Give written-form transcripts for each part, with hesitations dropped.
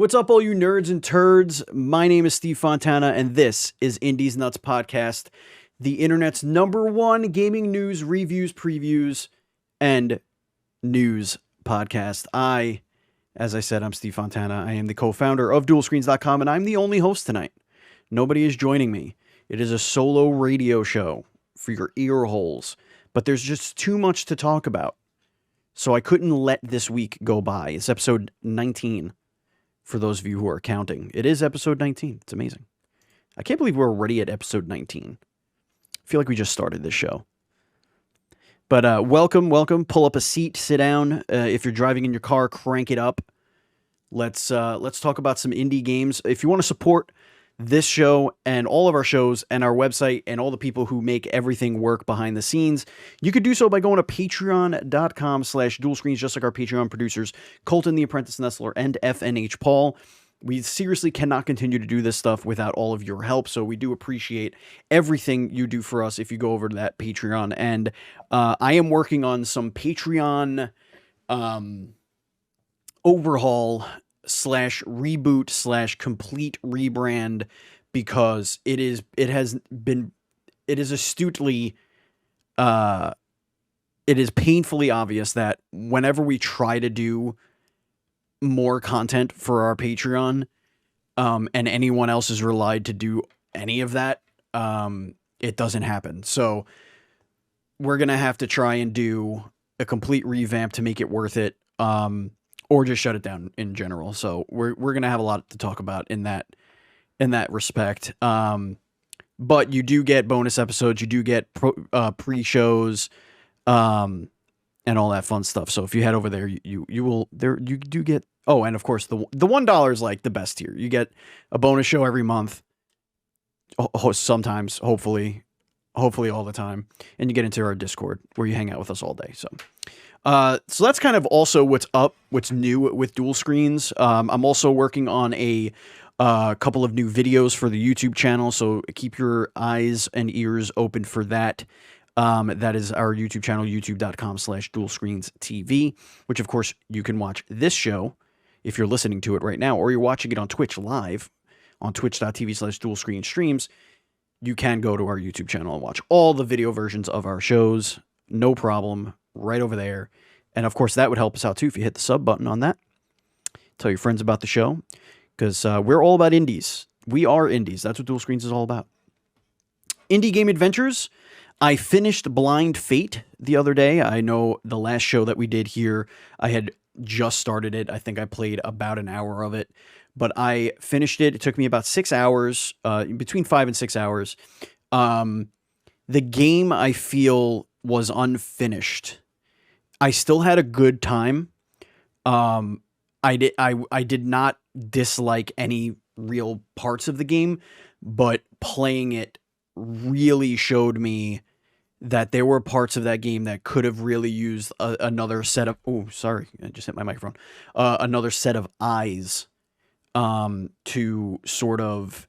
What's up, all you nerds and turds? My name is Steve Fontana, and this is Indies Nutz Podcast, the internet's #1 gaming news, reviews, previews, and news podcast. As I said, I'm Steve Fontana. I am the co-founder of DualScreens.com, and I'm the only host tonight. Nobody is joining me. It is a solo radio show for your ear holes, but there's just too much to talk about. So I couldn't let this week go by. It's episode 19. For those of you who are counting, it is episode 19. It's amazing. I can't believe we're already at episode 19. I feel like we just started this show. But welcome. Pull up a seat, sit down. If you're driving in your car, crank it up. Let's talk about some indie games. If you want to support this show and all of our shows and our website and all the people who make everything work behind the scenes, you could do so by going to patreon.com/dualscreens, just like our Patreon producers, Colton the Apprentice Nestler and FNH Paul. We seriously cannot continue to do this stuff without all of your help, so we do appreciate everything you do for us if you go over to that Patreon. And I am working on some Patreon overhaul /reboot /complete rebrand, because it is astutely it is painfully obvious that whenever we try to do more content for our Patreon, and anyone else is relied to do any of that, it doesn't happen. So we're gonna have to try and do a complete revamp to make it worth it, or just shut it down in general. So we're gonna have a lot to talk about in that respect. But you do get bonus episodes, you do get pre-shows, and all that fun stuff. So if you head over there, you do get. Oh, and of course the $1 is like the best tier. You get a bonus show every month. Sometimes, hopefully all the time, and you get into our Discord where you hang out with us all day. So that's kind of also what's new with Dual Screens. I'm also working on a couple of new videos for the YouTube channel, so keep your eyes and ears open for that. That is our YouTube channel, youtube.com/dualscreens.tv, which of course you can watch this show if you're listening to it right now, or you're watching it on Twitch live on twitch.tv/dualscreenstreams. You can go to our YouTube channel and watch all the video versions of our shows. No problem. Right over there. And of course, that would help us out too if you hit the sub button on that. Tell your friends about the show, because we're all about indies. We are indies. That's what Dual Screens is all about. Indie game adventures. I finished Blind Fate the other day. I know the last show that we did here, I had just started it. I think I played about an hour of it, but I finished it. It took me about 6 hours, between 5 and 6 hours. The game, I feel, was unfinished. I still had a good time. I did not dislike any real parts of the game, but playing it really showed me that there were parts of that game that could have really used another set of... Oh, sorry. I just hit my microphone. Another set of eyes to sort of...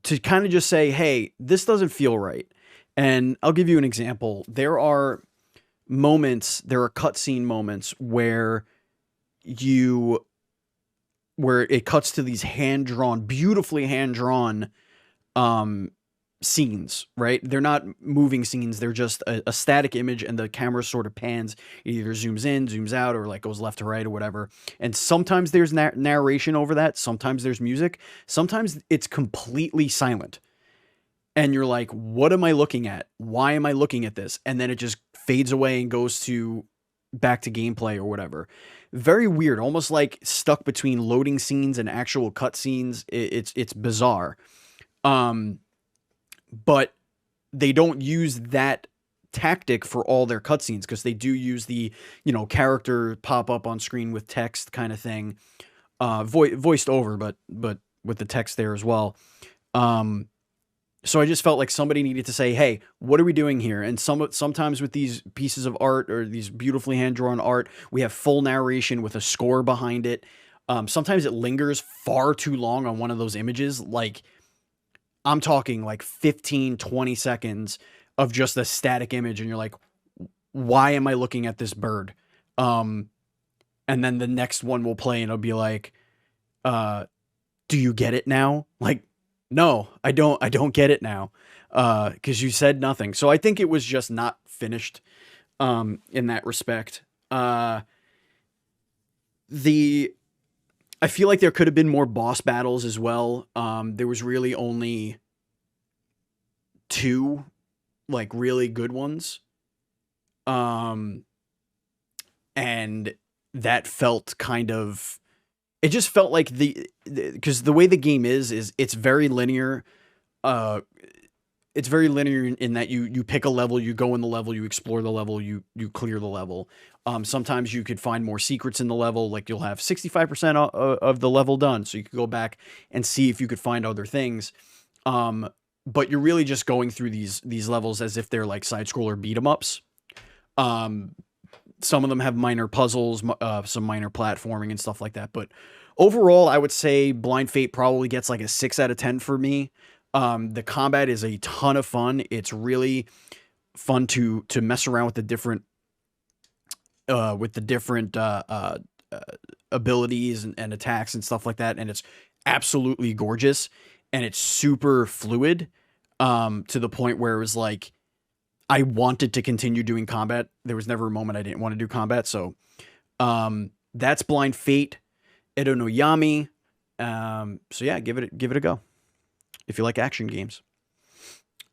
to kind of just say, hey, this doesn't feel right. And I'll give you an example. There are cutscene moments where it cuts to these beautifully hand-drawn scenes, right? They're not moving scenes. They're just a static image, and the camera sort of pans. It either zooms in, zooms out, or like goes left to right or whatever. And sometimes there's narration over that. Sometimes there's music. Sometimes it's completely silent. And you're like, what am I looking at? Why am I looking at this? And then it just fades away and goes back to gameplay or whatever. Very weird, almost like stuck between loading scenes and actual cutscenes. It's bizarre. But they don't use that tactic for all their cutscenes, because they do use the, character pop up on screen with text kind of thing, voiced over, but with the text there as well. So I just felt like somebody needed to say, hey, what are we doing here? And sometimes with these pieces of art or these beautifully hand-drawn art, we have full narration with a score behind it. Sometimes it lingers far too long on one of those images. Like, I'm talking like 15, 20 seconds of just a static image. And you're like, why am I looking at this bird? And and then the next one will play and it'll be like, do you get it now? Like, no, I don't get it now. Cause you said nothing. So I think it was just not finished, in that respect. I feel like there could have been more boss battles as well. There was really only 2, like, really good ones. And that felt kind of, it just felt like because the way the game is it's very linear. It's very linear in that you pick a level, you go in the level, you explore the level, you clear the level. Sometimes you could find more secrets in the level, like you'll have 65% of the level done, so you could go back and see if you could find other things. But you're really just going through these levels as if they're like side-scroller beat-em-ups. Some of them have minor puzzles, some minor platforming and stuff like that. But overall, I would say Blind Fate probably gets like a 6 out of 10 for me. The combat is a ton of fun. It's really fun to mess around with the different abilities and attacks and stuff like that. And it's absolutely gorgeous, and it's super fluid, to the point where it was like, I wanted to continue doing combat. There was never a moment I didn't want to do combat. So, that's Blind Fate, Edo no Yami. So yeah, give it a go if you like action games.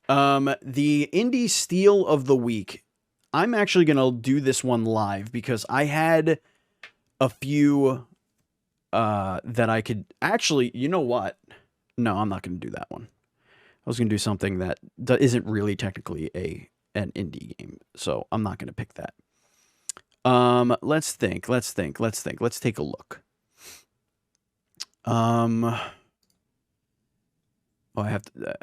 The indie steal of the week. I'm actually going to do this one live because I had a few, that I could actually, you know what? No, I'm not going to do that one. I was going to do something that isn't really technically an indie game, so I'm not going to pick that. Let's think. Let's take a look. Oh,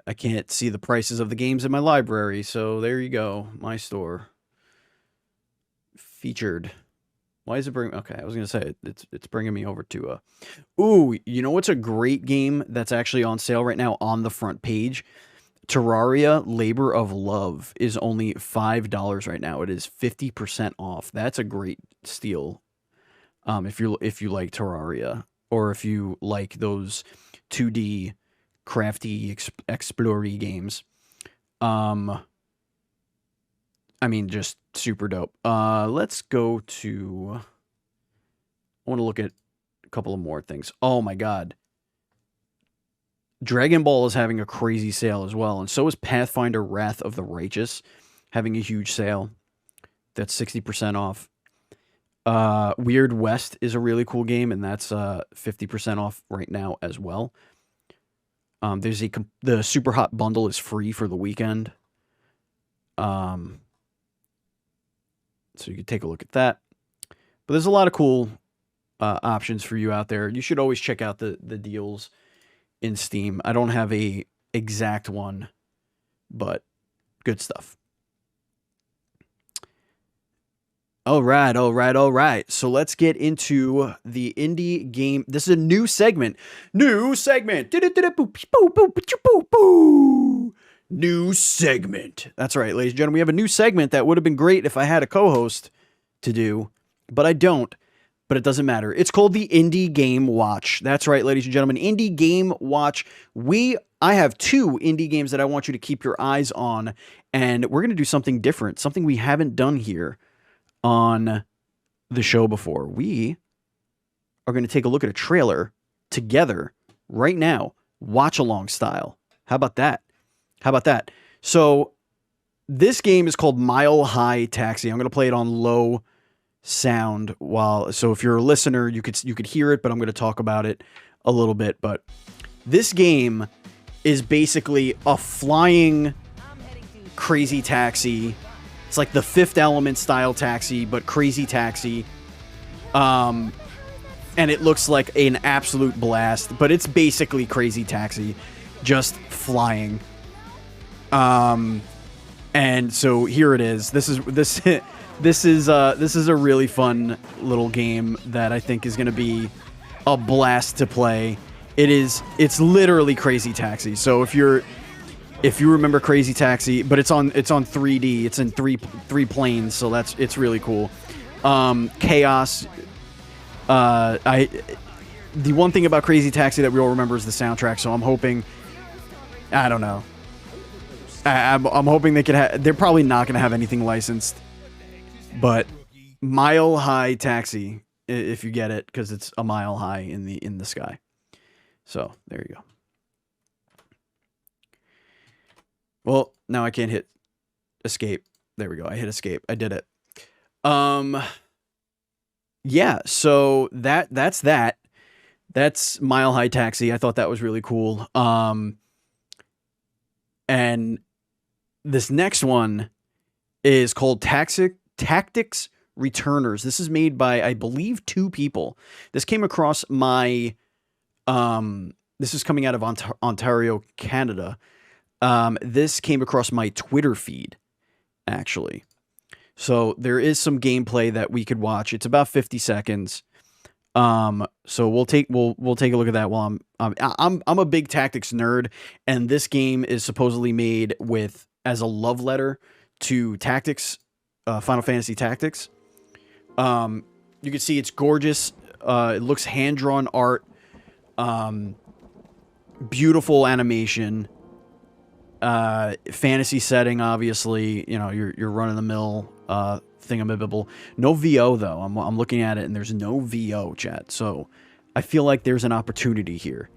I can't see the prices of the games in my library, so there you go. My store. Featured. Why is it bringing... Okay, I was going to say, it's bringing me over to... Ooh, you know what's a great game that's actually on sale right now on the front page? Terraria Labor of Love is only $5 right now. It is 50% off. That's a great steal. If you like Terraria, or if you like those 2D crafty explory games. I mean, just super dope. Let's go to... I want to look at a couple of more things. Oh my god. Dragon Ball is having a crazy sale as well, and so is Pathfinder Wrath of the Righteous having a huge sale. That's 60% off. Weird West is a really cool game, and that's 50% off right now as well. The Super Hot Bundle is free for the weekend. So you can take a look at that. But there's a lot of cool options for you out there. You should always check out the deals in Steam. I don't have a exact one, but good stuff. All right. So let's get into the indie game. This is a new segment. New segment. New segment. That's right, ladies and gentlemen. We have a new segment that would have been great if I had a co-host to do, but I don't. But it doesn't matter. It's called the Indie Game Watch. That's right, ladies and gentlemen. Indie Game Watch. I have 2 indie games that I want you to keep your eyes on, and we're going to do something different, something we haven't done here on the show before. We are going to take a look at a trailer together right now, watch-along style. How about that? So this game is called Mile High Taxi. I'm going to play it on low sound so if you're a listener, you could hear it, but I'm going to talk about it a little bit. But this game is basically a flying crazy taxi. It's like the Fifth Element style taxi, but crazy taxi. And it looks like an absolute blast, but it's basically Crazy Taxi, just flying. And so here it is. This is a really fun little game that I think is going to be a blast to play. It's literally Crazy Taxi. So if you remember Crazy Taxi, but it's on 3D, it's in three planes, so it's really cool. Chaos, The one thing about Crazy Taxi that we all remember is the soundtrack, so I'm hoping, I don't know. I'm hoping they could they're probably not going to have anything licensed, but Mile High Taxi, if you get it, because it's a mile high in the sky. So there you go. Well, now I can't hit escape. There we go. I hit escape. I did it. Yeah, so that's that. That's Mile High Taxi. I thought that was really cool. And this next one is called Tactics Returners. This is made by, I believe, 2 people. This came across my this is coming out of Ontario, Canada. This came across my Twitter feed, actually. So there is some gameplay that we could watch. It's about 50 seconds. So we'll take a look at that while I'm a big tactics nerd, and this game is supposedly made as a love letter to Tactics, Final Fantasy Tactics. You can see it's gorgeous. It looks hand-drawn art. Beautiful animation. Fantasy setting, obviously. You know, your run-of-the-mill thingamabibble. No VO though. I'm looking at it and there's no VO, chat. So I feel like there's an opportunity here.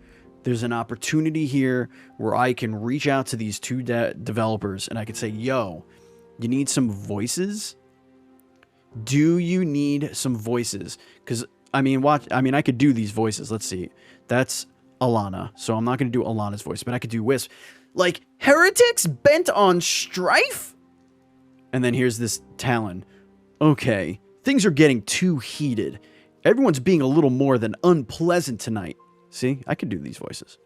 There's an opportunity here where I can reach out to these 2 developers and I could say, "Yo, you need some voices? Do you need some voices?" Because I could do these voices. Let's see. That's Alana. So I'm not going to do Alana's voice, but I could do Wisp. Like, heretics bent on strife? And then here's this Talon. Okay, things are getting too heated. Everyone's being a little more than unpleasant tonight. See, I could do these voices.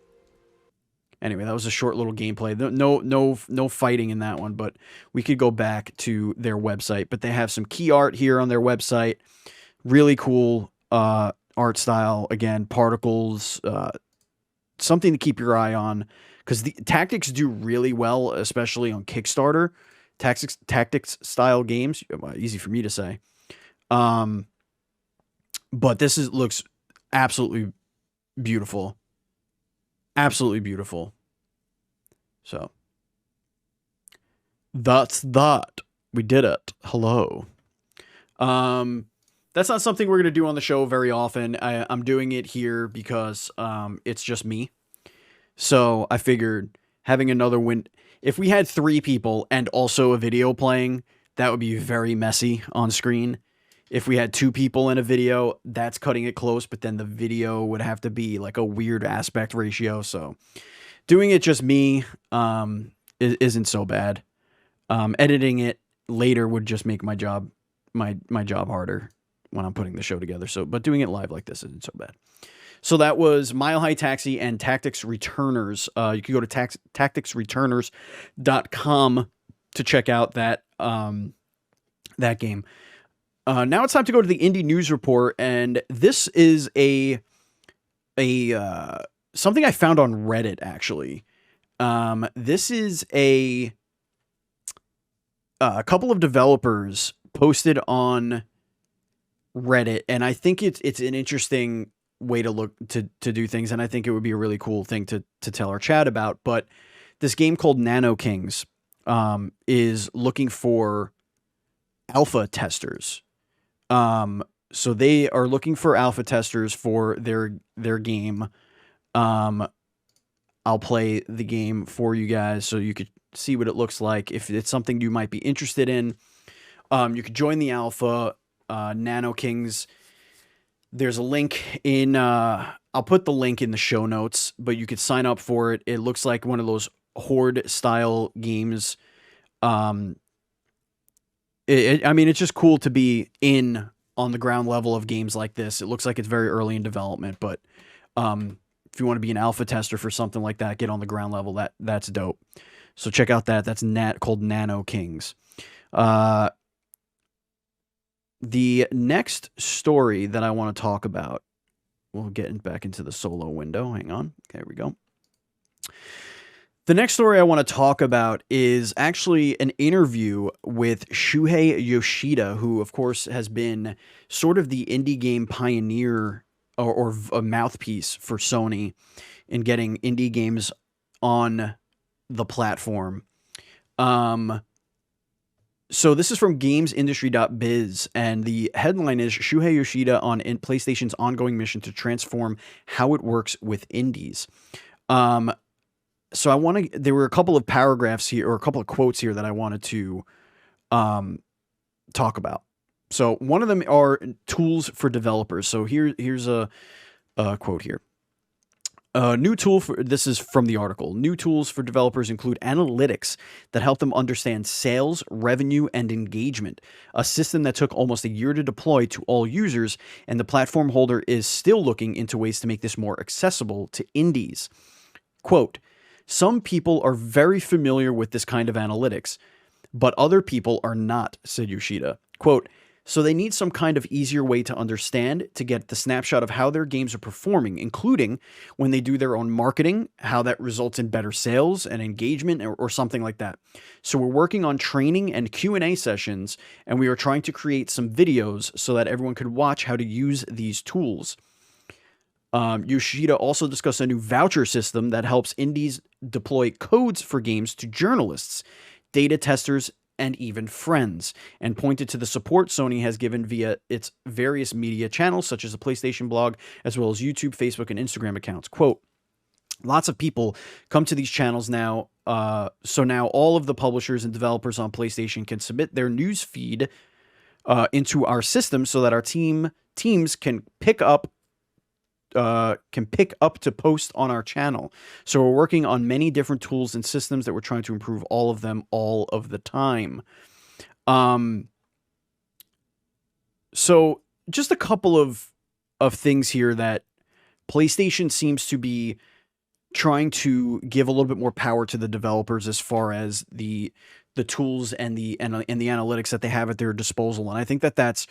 Anyway, that was a short little gameplay. No fighting in that one, but we could go back to their website. But they have some key art here on their website. Really cool art style. Again, particles. Something to keep your eye on. Because the Tactics do really well, especially on Kickstarter. Tactics style games. Easy for me to say. But this looks absolutely beautiful. Absolutely beautiful. So. That's that. We did it. Hello. That's not something we're going to do on the show very often. I'm doing it here because it's just me. So I figured having another if we had 3 people and also a video playing, that would be very messy on screen. If we had 2 people in a video, that's cutting it close, but then the video would have to be like a weird aspect ratio. So doing it just me isn't so bad. Editing it later would just make my job harder when I'm putting the show together. So, but doing it live like this isn't so bad. So that was Mile High Taxi and Tactics Returners. You can go to tacticsreturners.com to check out that game. Now it's time to go to the Indie News Report, and this is something I found on Reddit, actually. This is a couple of developers posted on Reddit, and I think it's an interesting way to look to do things, and I think it would be a really cool thing to tell our chat about. But this game called Nano Kings is looking for alpha testers. So they are looking for alpha testers for their game. I'll play the game for you guys so you could see what it looks like. If it's something you might be interested in, you could join the alpha. Nano Kings. There's a link in, I'll put the link in the show notes, but you could sign up for it. It looks like one of those horde style games. It's just cool to be in on the ground level of games like this. It looks like it's very early in development, but if you want to be an alpha tester for something like that, get on the ground level. That's dope. So check out that. That's called Nano Kings. The next story that I want to talk about, we'll get back into the solo window. Hang on. There we go. The next story I want to talk about is actually an interview with Shuhei Yoshida, who, of course, has been sort of the indie game pioneer or a mouthpiece for Sony in getting indie games on the platform. Um, so this is from gamesindustry.biz, and the headline is Shuhei Yoshida on PlayStation's ongoing mission to transform how it works with indies. Um, so there were a couple of paragraphs here, or a couple of quotes here that I wanted to um, talk about. So one of them are tools for developers. So here's a quote here. This is from the article. New tools for developers include analytics that help them understand sales, revenue, and engagement. A system that took almost a year to deploy to all users, and the platform holder is still looking into ways to make this more accessible to indies. Quote, some people are very familiar with this kind of analytics, but other people are not, said Yoshida. Quote, so they need some kind of easier way to understand, to get the snapshot of how their games are performing, including when they do their own marketing, how that results in better sales and engagement or something like that. So we're working on training and Q&A sessions, and we are trying to create some videos so that everyone could watch how to use these tools. Yoshida also discussed a new voucher system that helps indies deploy codes for games to journalists, data testers, and even friends, and pointed to the support Sony has given via its various media channels, such as the PlayStation blog, as well as YouTube, Facebook, and Instagram accounts. Quote, lots of people come to these channels now, so now all of the publishers and developers on PlayStation can submit their news feed into our system so that our teams can pick up to post on our channel. So we're working on many different tools and systems that we're trying to improve all of them all of the time. So just a couple of things here that PlayStation seems to be trying to give a little bit more power to the developers as far as the tools and the analytics that they have at their disposal. And I think that that's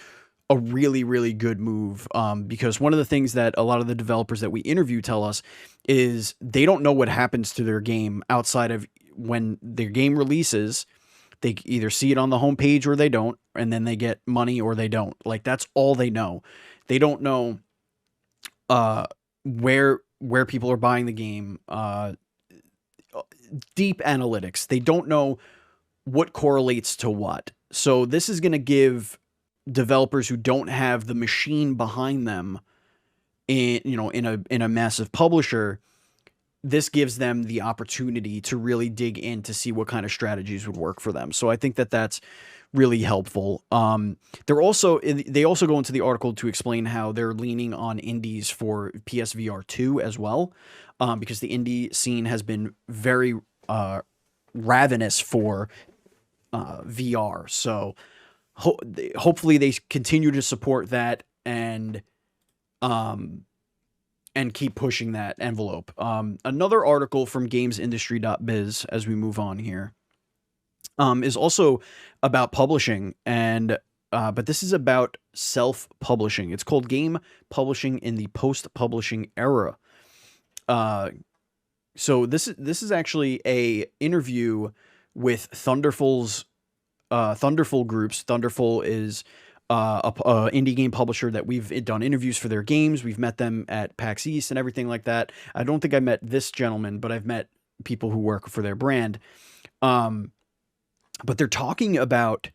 a really, really good move, because one of the things that a lot of the developers that we interview tell us is they don't know what happens to their game outside of when their game releases. They either see it on the homepage or they don't, and then they get money or they don't. Like, that's all they know. They don't know where people are buying the game, deep analytics. They don't know what correlates to what. So this is going to give developers who don't have the machine behind them in a massive publisher, this gives them the opportunity to really dig in to see what kind of strategies would work for them. So I think that that's really helpful. They also go into the article to explain how they're leaning on indies for PSVR 2 as well, because the indie scene has been very ravenous for VR. So hopefully they continue to support that and keep pushing that envelope. Another article from gamesindustry.biz, as we move on here, is also about publishing, and but this is about self-publishing. It's called Game Publishing in the Post-Publishing Era. So this is actually a interview with Thunderful Groups. Thunderful is a indie game publisher that we've done interviews for their games. We've met them at PAX East and everything like that. I don't think I met this gentleman, but I've met people who work for their brand. But they're talking about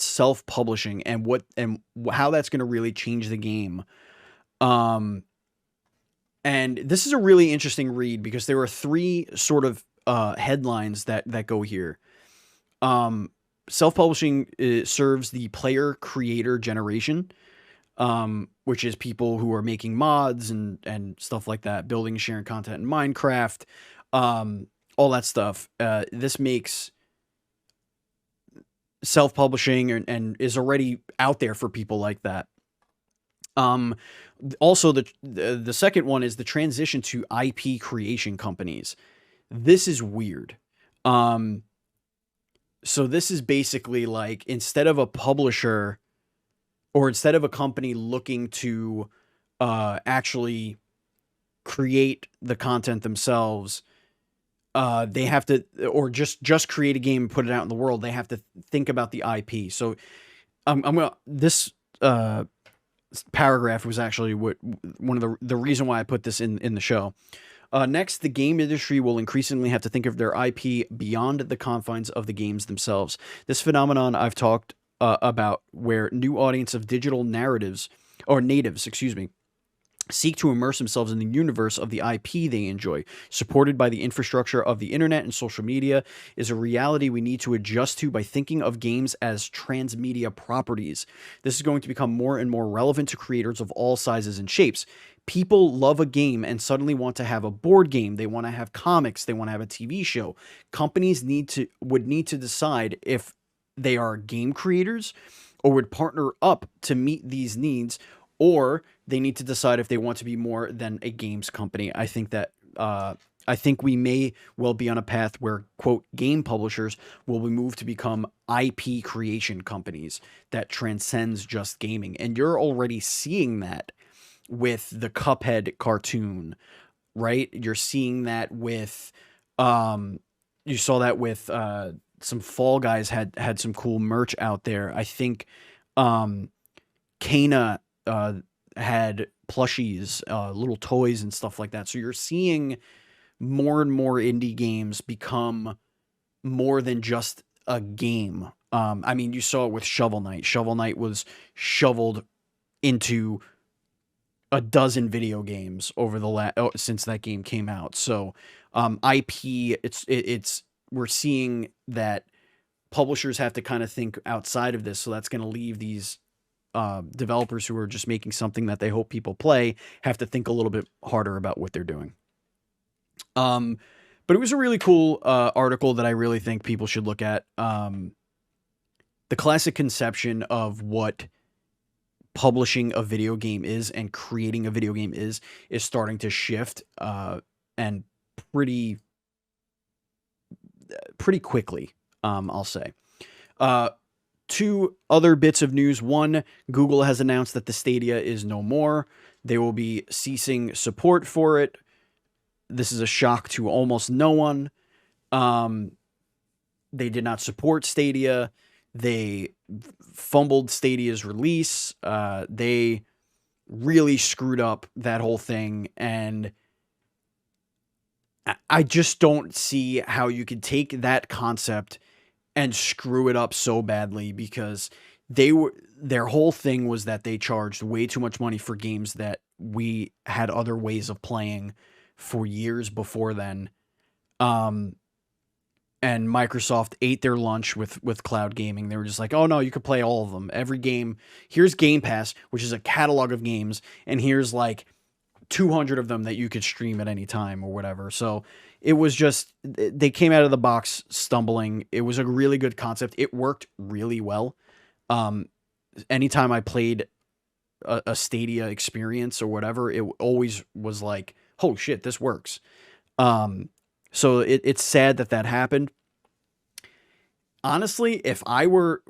self-publishing and how that's going to really change the game. And this is a really interesting read because there are three sort of headlines that go here. Self-publishing serves the player creator generation, which is people who are making mods and stuff like that, building and sharing content in Minecraft, all that stuff. This makes self-publishing and is already out there for people like that. Also, the second one is the transition to IP creation companies. This is weird. So this is basically like, instead of a publisher or instead of a company looking to actually create the content themselves. They have to, or just create a game and put it out in the world. They have to think about the IP. So this paragraph was actually one of the reason why I put this in the show. Next, the game industry will increasingly have to think of their IP beyond the confines of the games themselves. This phenomenon I've talked about, where new audience of digital natives, seek to immerse themselves in the universe of the IP they enjoy, supported by the infrastructure of the internet and social media, is a reality we need to adjust to by thinking of games as transmedia properties. This is going to become more and more relevant to creators of all sizes and shapes. People love a game and suddenly want to have a board game. They want to have comics. They want to have a TV show. Companies would need to decide if they are game creators or would partner up to meet these needs, or they need to decide if they want to be more than a games company. I think we may well be on a path where, quote, game publishers will be moved to become IP creation companies that transcends just gaming. And you're already seeing that with the Cuphead cartoon, right? You're seeing that with, you saw that with some Fall Guys had some cool merch out there. I think Kana had plushies, little toys and stuff like that. So you're seeing more and more indie games become more than just a game. I mean, you saw it with Shovel Knight. Shovel Knight was shoveled into a dozen video games over since that game came out. So IP, we're seeing that publishers have to kind of think outside of this. So that's going to leave these developers who are just making something that they hope people play have to think a little bit harder about what they're doing. But it was a really cool article that I really think people should look at. The classic conception of what publishing a video game is and creating a video game is starting to shift, and pretty quickly, I'll say. Two other bits of news. One, Google has announced that the Stadia is no more. They will be ceasing support for it. This is a shock to almost no one. They did not support Stadia. They fumbled Stadia's release. They really screwed up that whole thing. And I just don't see how you could take that concept and screw it up so badly, because their whole thing was that they charged way too much money for games that we had other ways of playing for years before then. And Microsoft ate their lunch with cloud gaming. They were just like, oh no, you could play all of them. Every game, here's Game Pass, which is a catalog of games, and here's like 200 of them that you could stream at any time or whatever. So it was just, they came out of the box stumbling. It was a really good concept. It worked really well. Anytime I played a Stadia experience or whatever, it always was like, oh shit, this works. So it's sad that happened. Honestly, if I were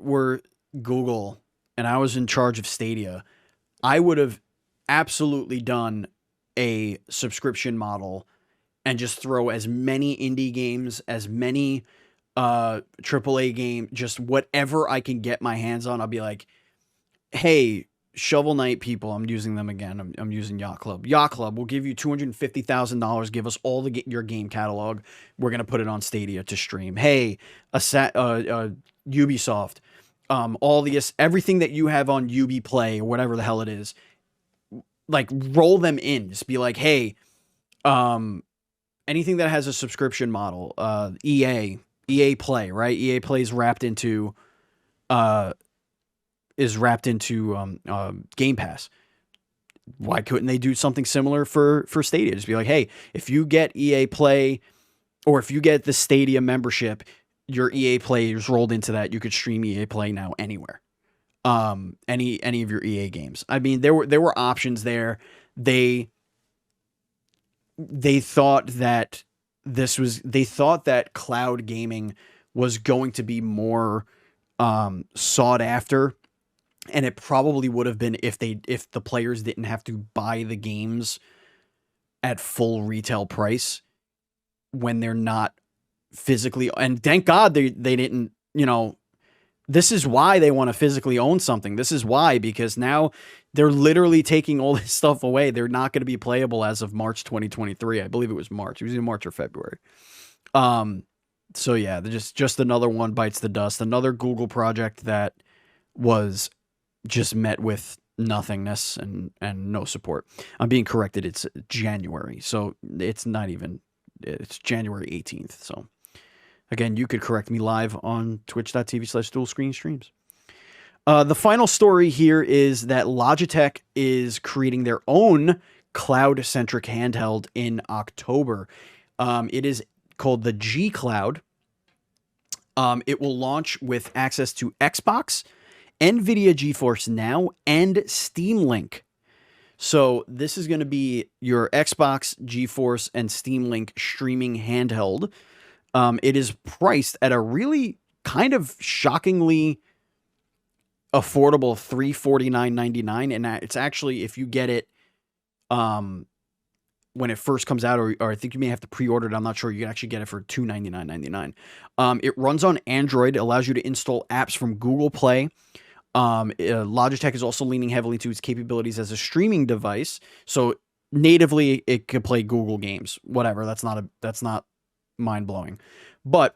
Google and I was in charge of Stadia, I would have absolutely done a subscription model and just throw as many indie games, as many AAA game, just whatever I can get my hands on. I'll be like, hey, Shovel Knight people, I'm using them again. I'm using Yacht Club. Yacht Club will give you $250,000. Give us all your game catalog. We're gonna put it on Stadia to stream. Hey, Ubisoft, everything that you have on Ubiplay or whatever the hell it is, like roll them in. Just be like, hey, anything that has a subscription model, EA Play, right? EA Play is wrapped into Game Pass. Why couldn't they do something similar for Stadia? Just be like, hey, if you get EA Play, or if you get the Stadia membership, your EA Play is rolled into that. You could stream EA Play now anywhere. Any of your EA games. I mean, there were options there. They thought that cloud gaming was going to be more sought after. And it probably would have been if the players didn't have to buy the games at full retail price when they're not physically. And thank God they didn't, you know, this is why they want to physically own something. This is why, because now they're literally taking all this stuff away. They're not going to be playable as of March 2023. I believe it was March. It was either March or February. So yeah, they're just another one bites the dust. Another Google project that was just met with nothingness and no support. I'm being corrected. It's January. So it's not even, it's January 18th. So again, you could correct me live on twitch.tv/dual-screen-streams. The final story here is that Logitech is creating their own cloud-centric handheld in October. It is called the G Cloud. It will launch with access to Xbox, NVIDIA GeForce Now, and Steam Link. So this is going to be your Xbox, GeForce, and Steam Link streaming handheld. It is priced at a really kind of shockingly affordable $349.99, and it's actually, if you get it when it first comes out, or I think you may have to pre-order it, I'm not sure, you can actually get it for $299.99. It runs on Android. It allows you to install apps from Google Play. Logitech is also leaning heavily to its capabilities as a streaming device, so natively it could play Google games, whatever. That's not mind-blowing. But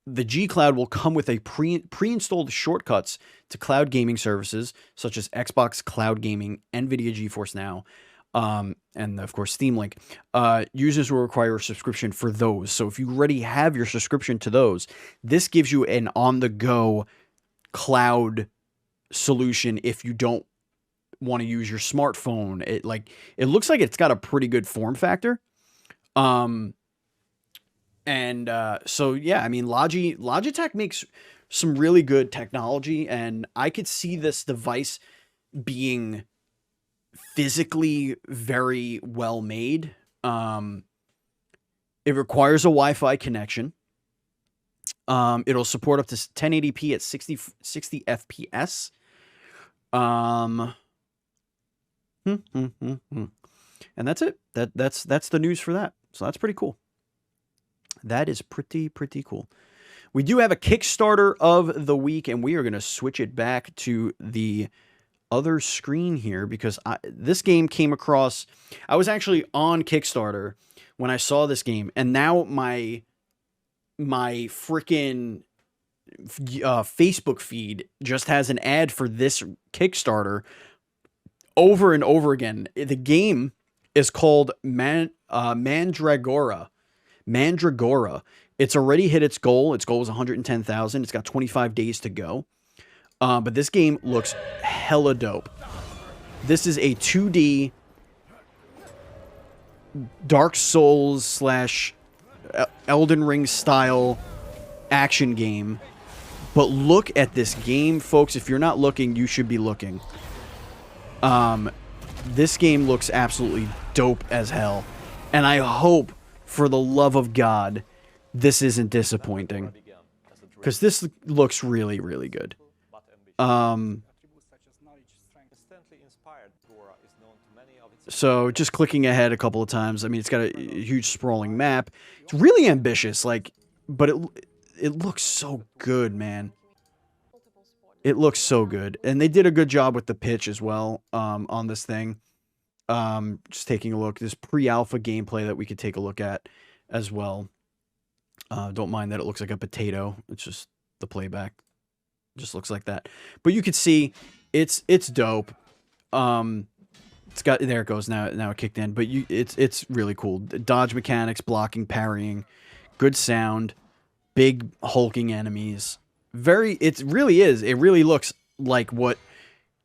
the G Cloud will come with a pre-installed shortcuts to cloud gaming services such as Xbox Cloud Gaming, NVIDIA GeForce Now, and of course Steam Link. Users will require a subscription for those. So if you already have your subscription to those, this gives you an on-the-go cloud solution if you don't want to use your smartphone. It looks like it's got a pretty good form factor. So yeah, I mean, Logitech makes some really good technology, and I could see this device being physically very well made. It requires a Wi-Fi connection. It'll support up to 1080p at 60 FPS. And that's it. That's the news for that. So that's pretty cool. That is pretty cool. We do have a Kickstarter of the week, and we are going to switch it back to the other screen here because this game came across. I was actually on Kickstarter when I saw this game, and now my freaking Facebook feed just has an ad for this Kickstarter over and over again. The game is called Mandragora. It's already hit its goal. Its goal was 110,000. It's got 25 days to go. But this game looks hella dope. This is a 2D Dark Souls / Elden Ring style action game. But look at this game, folks. If you're not looking, you should be looking. This game looks absolutely dope as hell. And I hope, for the love of God, this isn't disappointing. Because this looks really, really good. So just clicking ahead a couple of times. I mean, it's got a huge sprawling map. It's really ambitious, but it looks so good, man. It looks so good. And they did a good job with the pitch as well, on this thing. Just taking a look. There's pre-alpha gameplay that we could take a look at as well. Don't mind that it looks like a potato. It's just the playback just looks like that. But you could see it's dope. It's got, there it goes, now it kicked in. But it's really cool. Dodge mechanics, blocking, parrying, good sound, big hulking enemies. It really looks like what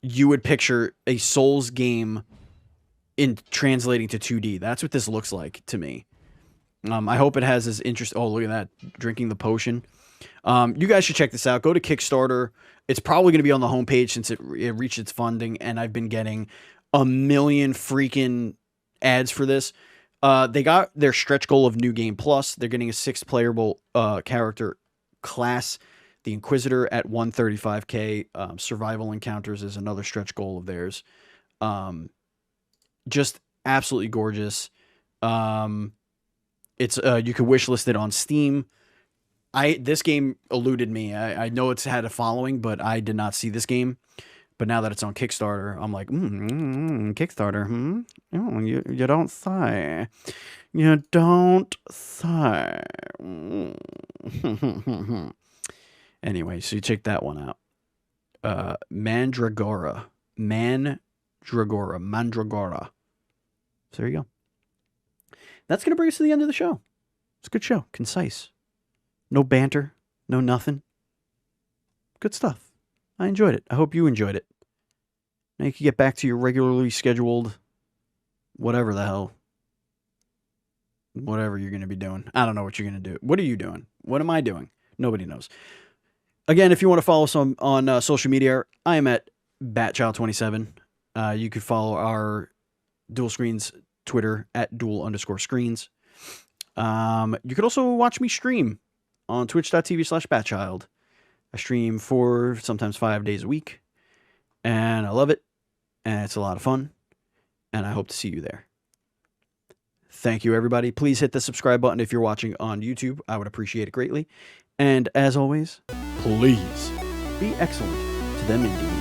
you would picture a Souls game in translating to 2D. That's what this looks like to me. I hope it has this interest. Oh, look at that. Drinking the potion. You guys should check this out. Go to Kickstarter. It's probably going to be on the homepage since it reached its funding, and I've been getting a million freaking ads for this. They got their stretch goal of New Game Plus. They're getting a 6th playable character class, the Inquisitor, at 135k. Survival encounters is another stretch goal of theirs. Just Absolutely gorgeous. It's you can wishlist it on Steam. This game eluded me. I know it's had a following, but I did not see this game. But now that it's on Kickstarter, I'm like, Kickstarter, Oh, you don't say. You don't say. Anyway, so you check that one out. Mandragora. Mandragora. So there you go. That's going to bring us to the end of the show. It's a good show. Concise. No banter. No nothing. Good stuff. I enjoyed it. I hope you enjoyed it. Now you can get back to your regularly scheduled whatever the hell. Whatever you're going to be doing. I don't know what you're going to do. What are you doing? What am I doing? Nobody knows. Again, if you want to follow us on social media, I am at BatChild27. You could follow our Dual Screens Twitter at dual_screens. You could also watch me stream on twitch.tv/Batchild. I stream 4, sometimes 5 days a week. And I love it. And it's a lot of fun. And I hope to see you there. Thank you, everybody. Please hit the subscribe button if you're watching on YouTube. I would appreciate it greatly. And as always, please be excellent to them Indians.